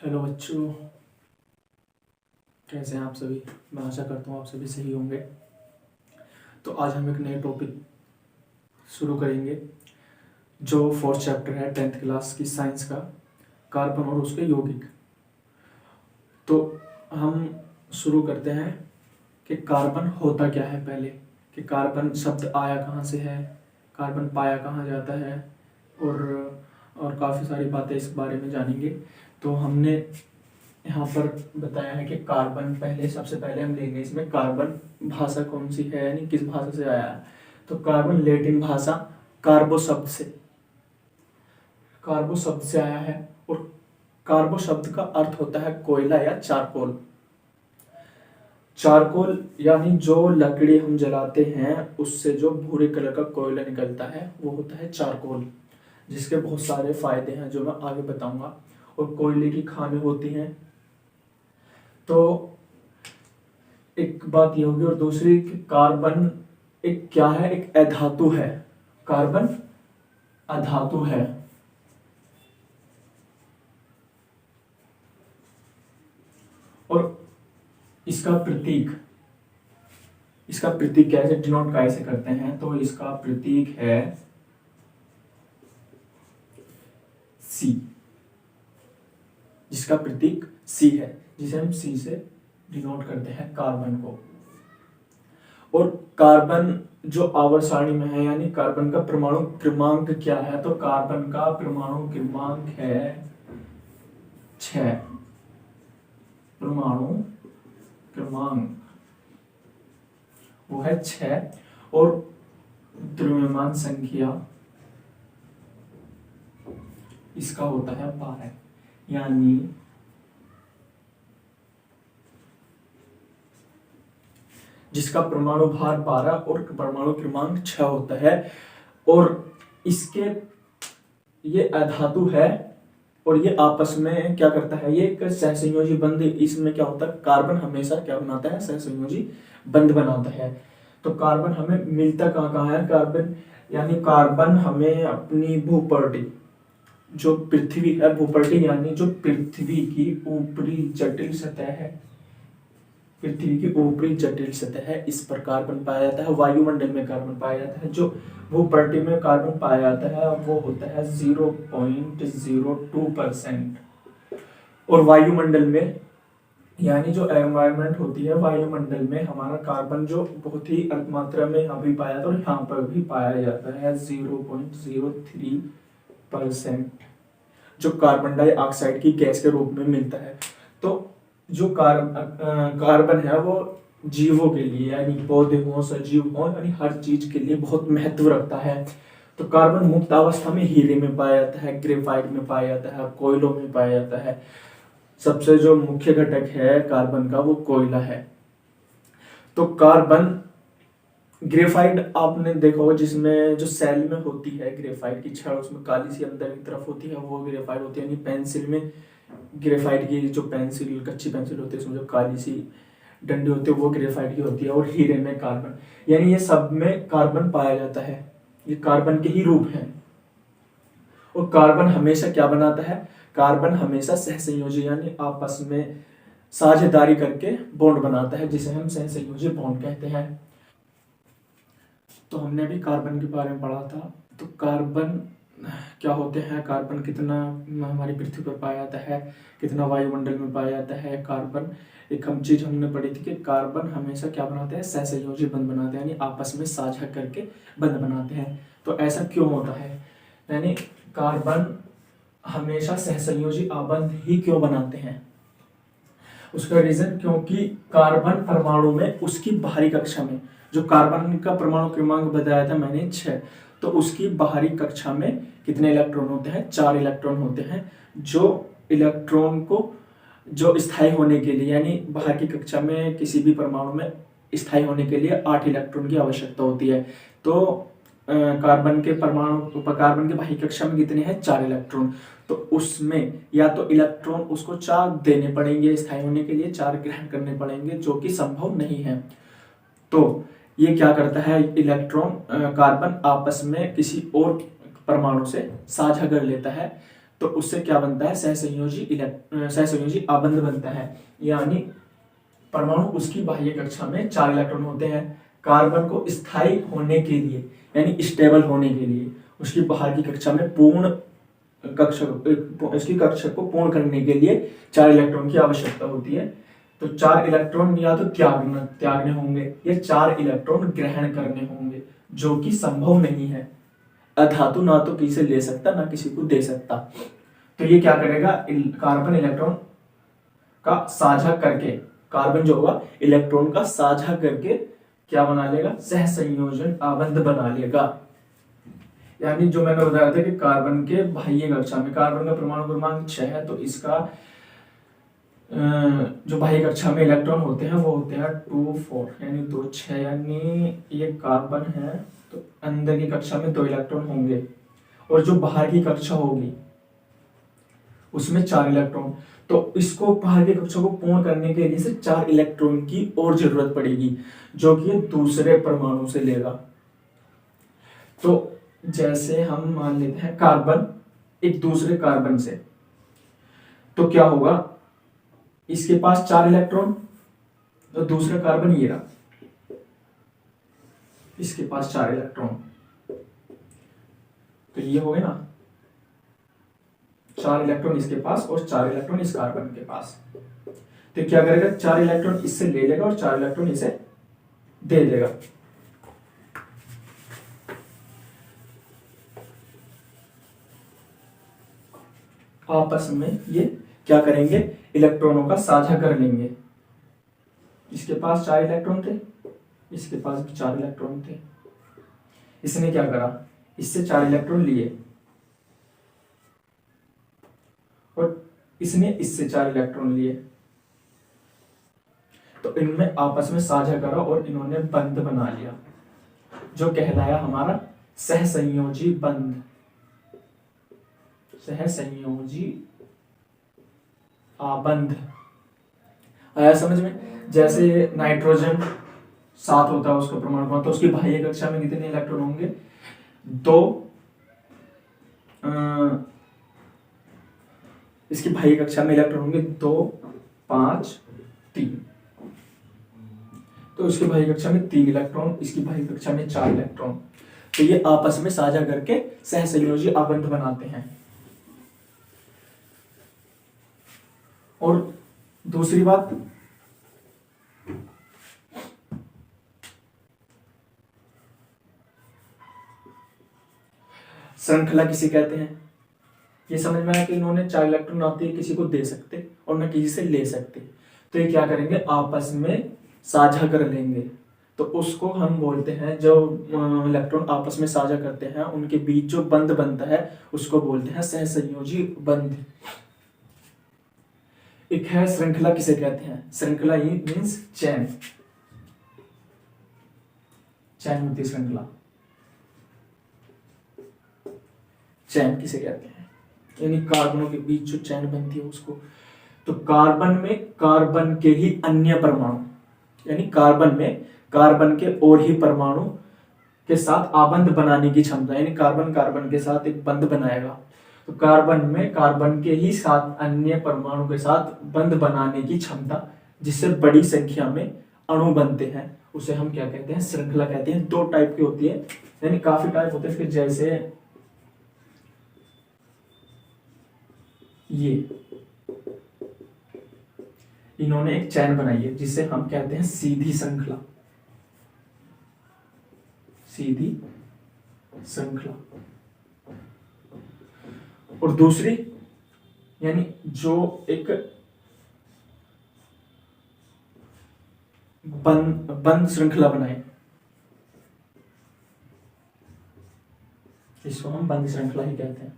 Hello बच्चों, कैसे हैं आप सभी। मैं आशा करता हूँ आप सभी सही होंगे। तो आज हम एक नए टॉपिक शुरू करेंगे जो फोर्थ चैप्टर है 10th क्लास की साइंस का, कार्बन और उसके यौगिक। तो हम शुरू करते हैं कि कार्बन होता क्या है पहले, कि कार्बन शब्द आया कहाँ से है, कार्बन पाया कहाँ जाता है, और काफ़ी सारी बातें इस बारे में जानेंगे। तो हमने यहाँ पर बताया है कि कार्बन पहले, सबसे पहले हम लेंगे इसमें कार्बन भाषा कौन सी है, यानी किस भाषा से आया है। तो कार्बन लैटिन भाषा कार्बो शब्द से आया है, और कार्बो शब्द का अर्थ होता है कोयला या चारकोल। चारकोल यानी जो लकड़ी हम जलाते हैं उससे जो भूरे कलर का कोयला निकलता है वो होता है चारकोल, जिसके बहुत सारे फायदे हैं जो मैं आगे बताऊंगा। और कोयले की खानें होती हैं। तो एक बात ये होगी, और दूसरी कि कार्बन एक क्या है, एक अधातु है। कार्बन अधातु है। और इसका प्रतीक कैसे डिनोट कैसे करते हैं, तो इसका प्रतीक है सी, जिसका प्रतीक सी है, जिसे हम सी से डिनोट करते हैं कार्बन को। और कार्बन जो आवर्त सारणी में है, यानी कार्बन का परमाणु क्रमांक क्या है, तो कार्बन का परमाणु क्रमांक है 6। परमाणु क्रमांक वो है 6, और द्रव्यमान संख्या इसका होता है 12, यानी जिसका परमाणु भार 12 और परमाणु क्रमांक 6 होता है। और इसके ये अधातु है, और ये आपस में क्या करता है, ये एक सहसंयोजी बंध। इसमें क्या होता है, कार्बन हमेशा क्या बनाता है, सहसंयोजी बंध बनाता है। तो कार्बन हमें मिलता कहाँ कहाँ है, कार्बन यानी कार्बन हमें अपनी भूपर्टी, जो पृथ्वी है, भूपर्टी यानी जो पृथ्वी की ऊपरी जटिल सतह है, पृथ्वी की ऊपरी जटिल सतह है, इस पर कार्बन पाया जाता है। वायुमंडल में कार्बन पाया जाता है। जो भूपर्टी में कार्बन पाया जाता है वो होता है 0.02%। और वायुमंडल में, यानी जो एनवायरनमेंट होती है, वायुमंडल में हमारा कार्बन जो बहुत ही अल्प मात्रा में यहाँ भी पाया जाता है, और यहाँ पर भी पाया जाता है 0.03%, जो कार्बन डाइऑक्साइड की गैस के रूप में मिलता है। तो जो कार्बन है वो जीवों के लिए, यानी पौधे हों, सजीव हों, यानी हर चीज के लिए बहुत महत्व रखता है। तो कार्बन मुक्त अवस्था में हीरे में पाया जाता है, ग्रेफाइट में पाया जाता है, कोयलों में पाया जाता है। सबसे जो मुख्य घटक है कार्बन का वो कोयला है। तो कार्बन ग्रेफाइट आपने देखा होगा, जिसमें जो सेल में होती है ग्रेफाइट की छड़, उसमें काली सी अंदर की तरफ होती है, वो ग्रेफाइट होती है। यानी पेंसिल में ग्रेफाइट की जो पेंसिल, कच्ची पेंसिल होती है, उसमें जो काली सी डंडी होती है वो ग्रेफाइट की होती है। और हीरे में कार्बन, यानी ये सब में कार्बन पाया जाता है, ये कार्बन के ही रूप हैं। और कार्बन हमेशा क्या बनाता है, कार्बन हमेशा सहसंयोजी यानी आपस में साझेदारी करके बॉन्ड बनाता है, जिसे हम सहसंयोजी बॉन्ड कहते हैं। तो हमने भी कार्बन के बारे में पढ़ा था। तो कार्बन क्या होते हैं, कार्बन कितना हमारी पृथ्वी पर पाया जाता है, कितना वायुमंडल में पाया जाता है। कार्बन एक हम चीज हमने पढ़ी थी कि कार्बन हमेशा क्या बनाते हैं, सहसंयोजी बंध बनाते हैं, यानी आपस में साझा करके बंध बनाते हैं। तो ऐसा क्यों होता है, यानी कार्बन हमेशा सहसंयोजी आबंध ही क्यों बनाते हैं, उसका रीजन क्योंकि कार्बन परमाणु में उसकी बाहरी कक्षा में, जो कार्बन का परमाणु क्रमांक बताया था मैंने 6, तो उसकी बाहरी कक्षा में कितने इलेक्ट्रॉन होते हैं, 4 इलेक्ट्रॉन होते हैं। जो इलेक्ट्रॉन को जो स्थायी होने के लिए, यानी बाहर की कक्षा में किसी भी परमाणु में स्थायी होने के लिए 8 इलेक्ट्रॉन की आवश्यकता होती है। तो कार्बन के बाहरी कक्षा में कितने हैं, 4 इलेक्ट्रॉन। तो उसमें या तो इलेक्ट्रॉन उसको 4 देने पड़ेंगे स्थायी होने के लिए, 4 ग्रहण करने पड़ेंगे, जो कि संभव नहीं है। तो ये क्या करता है, इलेक्ट्रॉन कार्बन आपस में किसी और परमाणु से साझा कर लेता है, तो उससे क्या बनता है, सहसंयोजी आबंध बनता है। यानी परमाणु उसकी बाह्य कक्षा में 4 इलेक्ट्रॉन होते हैं। कार्बन को स्थायी होने के लिए यानी स्टेबल होने के लिए उसकी बाहर की कक्षा में इसकी कक्षा को पूर्ण करने के लिए 4 इलेक्ट्रॉन की आवश्यकता होती है। तो 4 इलेक्ट्रॉन या तो त्यागने होंगे या 4 इलेक्ट्रॉन ग्रहण करने होंगे, जो कि संभव नहीं है। अधातु ना तो किसी से ले सकता ना किसी को दे सकता। तो ये क्या करेगा, कार्बन इलेक्ट्रॉन का साझा करके, कार्बन जो होगा इलेक्ट्रॉन का साझा करके क्या बना लेगा, सहसंयोजन आबंध बना लेगा। यानी जो मैंने बताया था कि कार्बन के बाह्य कक्षा में कार्बन का परमाणु क्रमांक 6 है, तो इसका जो बाह्य कक्षा में इलेक्ट्रॉन होते हैं वो होते हैं 2 4 यानी 2 6, यानी ये कार्बन है तो अंदर की कक्षा में 2 इलेक्ट्रॉन होंगे और जो बाहर की कक्षा होगी उसमें 4 इलेक्ट्रॉन। तो इसको बाहर की कक्षा को पूर्ण करने के लिए से 4 इलेक्ट्रॉन की और जरूरत पड़ेगी, जो कि दूसरे परमाणु से लेगा। तो जैसे हम मान लेते हैं कार्बन एक दूसरे कार्बन से, तो क्या होगा, इसके पास 4 इलेक्ट्रॉन तो दूसरा कार्बन ये रहा, इसके पास 4 इलेक्ट्रॉन, तो ये हो गए ना 4 इलेक्ट्रॉन इसके पास और 4 इलेक्ट्रॉन इस कार्बन के पास। तो क्या करेगा, 4 इलेक्ट्रॉन इससे ले लेगा और 4 इलेक्ट्रॉन इसे दे देगा। आपस में ये क्या करेंगे, इलेक्ट्रॉनों का साझा कर लेंगे। इसके पास 4 इलेक्ट्रॉन थे, इसके पास भी 4 इलेक्ट्रॉन थे। इसने क्या करा, इससे 4 इलेक्ट्रॉन लिए और इसने इससे 4 इलेक्ट्रॉन लिए, तो इनमें आपस में साझा करा और इन्होंने बंध बना लिया, जो कहलाया हमारा सहसंयोजी बंध। सहसंयोजी आबंध आया समझ में। जैसे नाइट्रोजन 7 होता है उसका परमाणु, तो उसकी बाह्य कक्षा में कितने इलेक्ट्रॉन होंगे, 2। इसकी बाह्य कक्षा में इलेक्ट्रॉन होंगे 2 5 3, तो इसकी बाह्य कक्षा में 3 इलेक्ट्रॉन, इसकी बाह्य कक्षा में 4 इलेक्ट्रॉन। तो ये आपस में साझा करके सहसंयोजी आबंध बनाते हैं। और दूसरी बात, श्रृंखला किसे कहते हैं, ये समझ में आया कि इन्होंने 4 इलेक्ट्रॉन आते हैं, किसी को दे सकते और न किसी से ले सकते। तो ये क्या करेंगे, आपस में साझा कर लेंगे। तो उसको हम बोलते हैं, जो इलेक्ट्रॉन आपस में साझा करते हैं उनके बीच जो बंध बनता है उसको बोलते हैं सहसंयोजी बंध। एक है श्रृंखला किसे कहते हैं, श्रृंखला ये मीन्स चैन, चैन होती है श्रृंखला। चैन किसे कहते हैं, यानी कार्बनों के बीच जो चैन बनती है उसको। तो कार्बन में कार्बन के ही अन्य परमाणु, यानी कार्बन में कार्बन के और ही परमाणु के साथ आबंध बनाने की क्षमता, यानी कार्बन कार्बन के साथ एक बंध बनाएगा। तो कार्बन में कार्बन के ही साथ अन्य परमाणु के साथ बंध बनाने की क्षमता, जिससे बड़ी संख्या में अणु बनते हैं, उसे हम क्या कहते हैं, श्रृंखला कहते हैं। 2 टाइप की होती है, यानी काफी टाइप होते हैं। फिर जैसे ये इन्होंने एक चैन बनाई है जिसे हम कहते हैं सीधी श्रृंखला, सीधी श्रृंखला। और दूसरी यानी जो एक बंद श्रृंखला बनाए, इसको हम बंद श्रृंखला ही कहते हैं।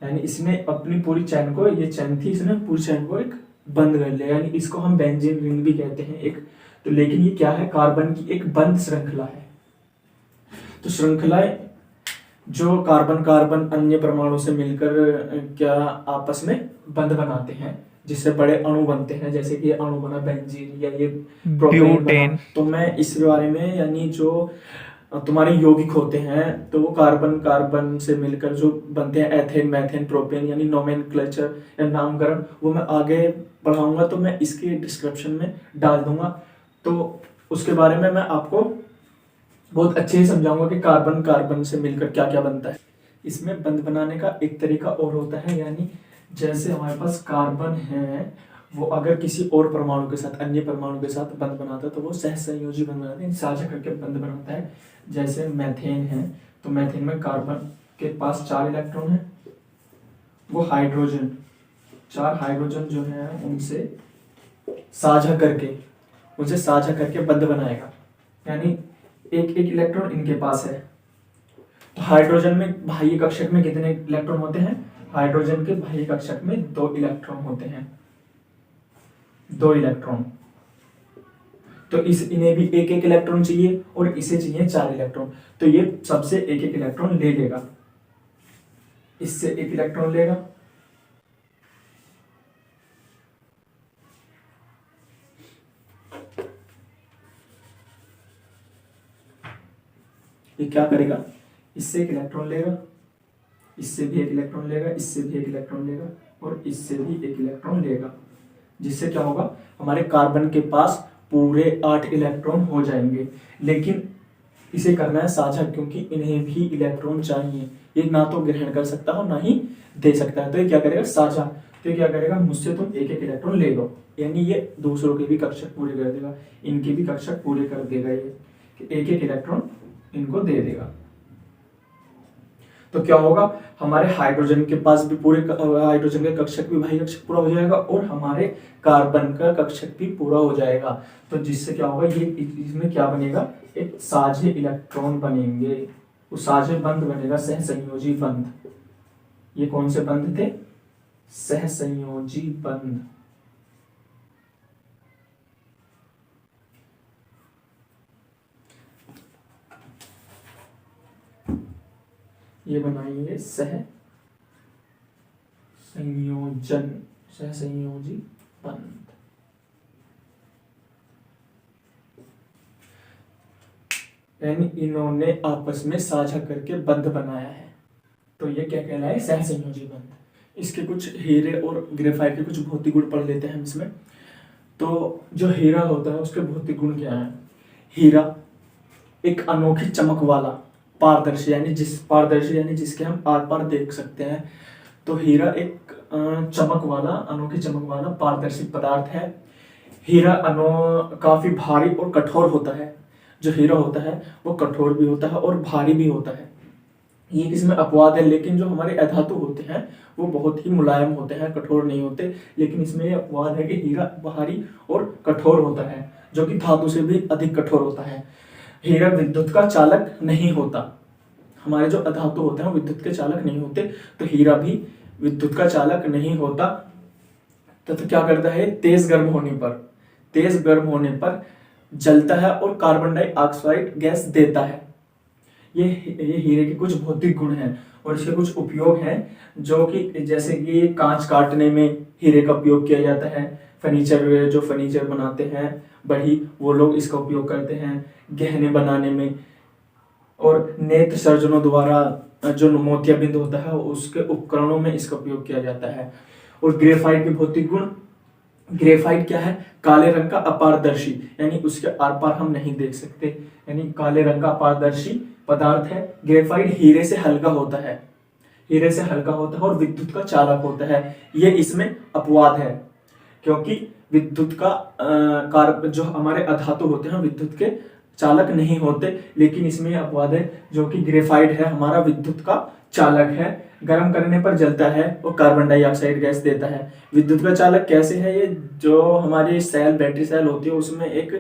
यानी इसने अपनी पूरी चैन को, ये चैन थी, इसने पूरी चैन को एक बंद कर लिया, यानी इसको हम बेंजीन रिंग भी कहते हैं एक। तो लेकिन ये क्या है, कार्बन की एक बंद श्रृंखला है। तो श्रृंखलाएं जो कार्बन कार्बन अन्य परमाणु से मिलकर क्या आपस में बंध बनाते हैं, जिससे बड़े अणु बनते हैं, जैसे कि ये अणु बना बेंजीन या ये प्रोपेन बना। तो मैं इस बारे में, यानी जो तुम्हारे यौगिक होते हैं, तो वो कार्बन कार्बन से मिलकर जो बनते हैं एथेन मैथेन प्रोपेन, यानी नोमेनक्लेचर या नामकरण, वो मैं आगे पढ़ाऊंगा, तो मैं इसके डिस्क्रिप्शन में डाल दूंगा। तो उसके बारे में मैं आपको बहुत अच्छे से समझाऊंगा कि कार्बन कार्बन से मिलकर क्या क्या बनता है। इसमें बंध बनाने का एक तरीका और होता है, यानी जैसे हमारे पास कार्बन है, वो अगर किसी और परमाणु के साथ, अन्य परमाणु के साथ बंध बनाता है तो वो सहसंयोजी बंध बनाते हैं, साझा करके बंध बनाता है। जैसे मैथेन है, तो मैथेन में कार्बन के पास 4 इलेक्ट्रॉन है, वो हाइड्रोजन 4 हाइड्रोजन जो है उनसे साझा करके बंध बनाएगा, यानी एक एक इलेक्ट्रॉन इनके पास है। तो हाइड्रोजन में बाह्य कक्षक में कितने इलेक्ट्रॉन होते हैं? हाइड्रोजन के बाह्य कक्षक में 2 इलेक्ट्रॉन होते हैं, 2 इलेक्ट्रॉन। तो इन्हें भी एक एक इलेक्ट्रॉन चाहिए और इसे चाहिए 4 इलेक्ट्रॉन, तो ये सबसे एक एक इलेक्ट्रॉन ले लेगा, इससे एक इलेक्ट्रॉन लेगा, ये क्या करेगा, इससे एक इलेक्ट्रॉन लेगा, इससे भी एक इलेक्ट्रॉन लेगा, इससे भी एक इलेक्ट्रॉन लेगा और इससे भी एक इलेक्ट्रॉन लेगा, जिससे क्या होगा, हमारे कार्बन के पास पूरे 8 इलेक्ट्रॉन हो जाएंगे। लेकिन इसे करना है साझा, क्योंकि इन्हें भी इलेक्ट्रॉन चाहिए, ये ना तो ग्रहण कर सकता हो ना ही दे सकता है, तो ये क्या करेगा, साझा। तो ये क्या करेगा, मुझसे तुम एक एक इलेक्ट्रॉन ले लो, यानी ये दूसरों के भी कक्षक पूरे कर देगा, इनके भी कक्षक पूरे कर देगा, ये एक एक इलेक्ट्रॉन इनको दे देगा। तो क्या होगा, हमारे हाइड्रोजन के पास भी पूरे, हाइड्रोजन का कक्षक भी, भाई कक्षक पूरा हो जाएगा और हमारे कार्बन का कक्षक भी पूरा हो जाएगा। तो जिससे क्या होगा, ये इसमें क्या बनेगा, एक साझे इलेक्ट्रॉन बनेंगे, वो साझे बंध बनेगा, सहसंयोजी बंध। ये कौन से बंध थे? सहसंयोजी बंध। ये बनाएंगे सहसंयोजी बंध। यानी इन्होंने आपस में साझा करके बंध बनाया है, तो ये क्या कहलाए, सहसंयोजी बंध। इसके कुछ हीरे और ग्रेफाइट के कुछ भौतिक गुण पढ़ लेते हैं हम इसमें। तो जो हीरा होता है उसके भौतिक गुण क्या है? हीरा एक अनोखी चमक वाला पारदर्शी, यानी जिसके हम आर पार देख सकते हैं। तो हीरा एक चमक वाला, अनोखी चमक वाला पारदर्शी पदार्थ है। हीरा काफी भारी और कठोर होता है। जो हीरा होता है वो कठोर भी होता है और भारी भी होता है। ये किसमें अपवाद है, लेकिन जो हमारे अधातु होते हैं वो बहुत ही मुलायम होते हैं, कठोर नहीं होते। लेकिन इसमें ये अपवाद है कि हीरा भारी और कठोर होता है, जो कि धातु से भी अधिक कठोर होता है। हीरा विद्युत का चालक नहीं होता। हमारे जो अधातु होते हैं विद्युत के चालक नहीं होते, तो हीरा भी विद्युत का चालक नहीं होता। तो क्या करता है, तेज गर्म होने पर जलता है और कार्बन डाइऑक्साइड गैस देता है। ये हीरे के कुछ भौतिक गुण हैं और इसके कुछ उपयोग हैं, जो कि जैसे कि कांच काटने में हीरे का उपयोग किया जाता है। जो फर्नीचर बनाते हैं बढ़ी, वो लोग इसका उपयोग करते हैं गहने बनाने में। और नेत्र सर्जनों द्वारा जो मोतियाबिंद होता है उसके उपकरणों में इसका उपयोग किया जाता है। और ग्रेफाइट के भौतिक गुण, ग्रेफाइट क्या है, काले रंग का अपारदर्शी, यानी उसके आर पार हम नहीं देख सकते, यानी काले रंग का अपारदर्शी पदार्थ है। ग्रेफाइट हीरे से हल्का होता है और विद्युत का चालक होता है। ये इसमें अपवाद है, क्योंकि विद्युत का जो हमारे अधातु होते हैं विद्युत के चालक नहीं होते। लेकिन इसमें अपवाद है, जो कि ग्रेफाइट है हमारा विद्युत का चालक है, गर्म करने पर जलता है और कार्बन डाइऑक्साइड गैस देता है। विद्युत का चालक कैसे है, ये जो हमारी बैटरी सेल होती है उसमें एक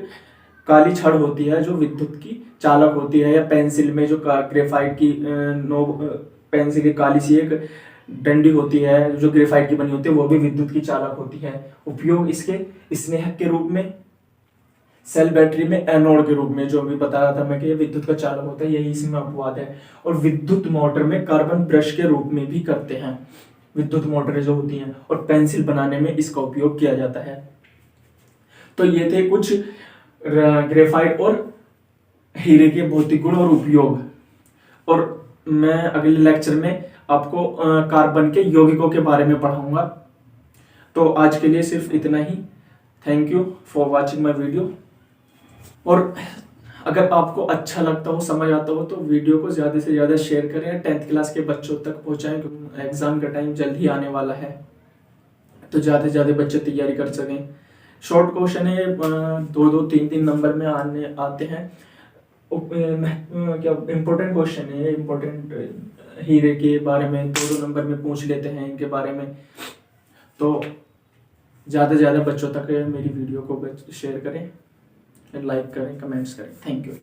काली छड़ होती है जो विद्युत की चालक होती है, या पेंसिल में जो ग्रेफाइट की पेंसिल की काली सी एक डंडी होती है जो ग्रेफाइट की बनी होती है, वो भी विद्युत की चालक होती है। उपयोग इसके स्नेहक के रूप में, सेल बैटरी में एनोड के रूप में, जो अभी बता रहा था मैं कि ये विद्युत का चालक होता है, यही इसमें अपवाद है। और विद्युत मोटर में कार्बन ब्रश के रूप में भी करते हैं, विद्युत मोटरें जो होती हैं, और पेंसिल बनाने में इसका उपयोग किया जाता है। तो ये थे कुछ ग्रेफाइट और हीरे के भौतिक गुण और उपयोग। और मैं अगले लेक्चर में आपको कार्बन के यौगिकों के बारे में पढ़ाऊंगा। तो आज के लिए सिर्फ इतना ही। Thank you for watching my video. और अगर आपको अच्छा लगता हो, समझ आता हो, तो वीडियो को ज़्यादा से ज़्यादा शेयर करें, 10th क्लास के बच्चों तक पहुँचाएं, क्योंकि एग्ज़ाम का टाइम जल्द ही आने वाला है, तो ज़्यादा से ज़्यादा बच्चे तैयारी कर सकें। शॉर्ट क्वेश्चन है, 2-2, 3-3 नंबर में आते हैं। क्या इम्पोर्टेंट क्वेश्चन है, इम्पोर्टेंट हीरे के बारे में 2-2 नंबर में पूछ लेते हैं इनके बारे में। तो ज़्यादा से ज़्यादा बच्चों तक मेरी वीडियो को शेयर करें, लाइक करें, कमेंट्स करें। Thank you.